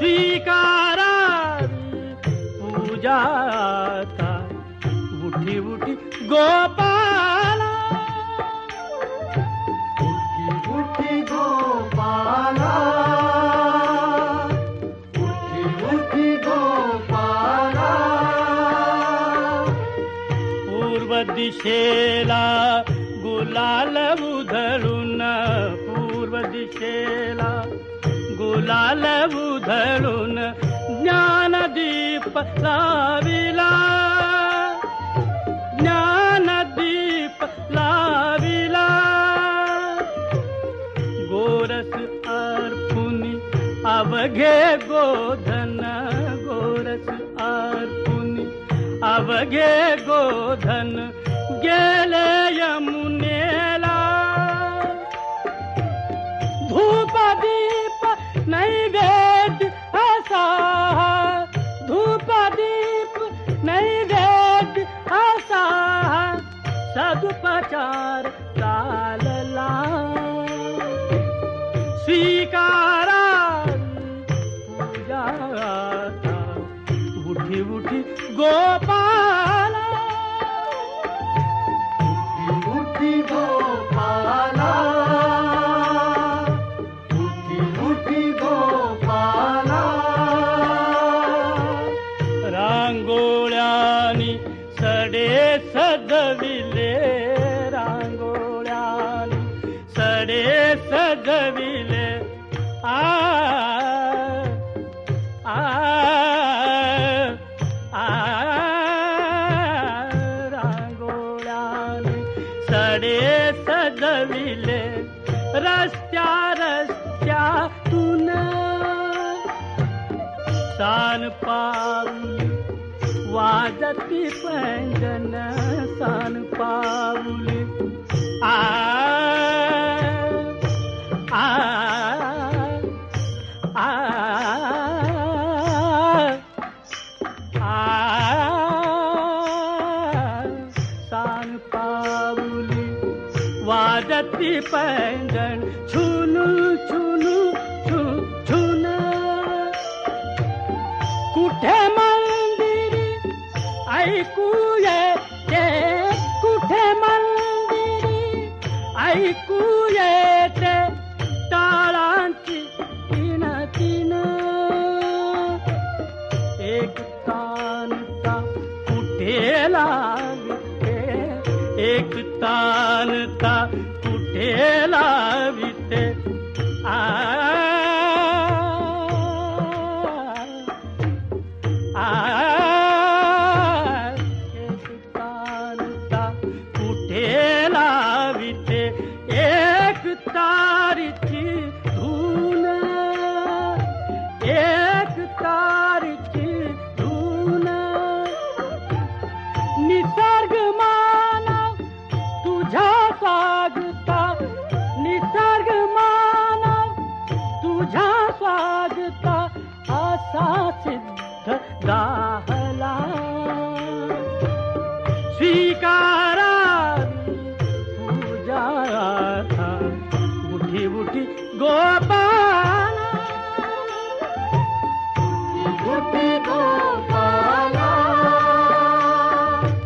स्वीकारावी पूजा आता उठी उठी गोपाला, उठी उठी गोपाला, उठी उठी गोपाला. पूर्व दिशेला गुलाल उधळून, पूर्व दिशेला गुलाल उधळून ज्ञानदीप लाविला, ज्ञानदीप लाविला. गोरस अर्पुनी अवघे गोधन, गोरस अर्पुनी अवघे गोधन गेले यमुनेला. धूप दीप नैवेद्य असा, धूप दीप नैवेद्य असा सदुपचार चालला. स्वीकारावी पूजा आता उठी उठी गोपाला, उठी उठी गोपाला, उठी उठी गोपाला. रांगोळ्यानी सडे सजविले, रांगोळ्यानी सडे सजविले. आ आ आ रांगोळ्यानी सडे सजविले. रस्त्या रस्त्यातून सान पाऊली वाजती पैंजन, सान पाऊली. आ आ आ आ सान पाऊली वाजती पैंजण छुनू छुनू छू छुन. कुठे मंदिरी ऐकू येते, कुठे मंदिरी ऐकू येते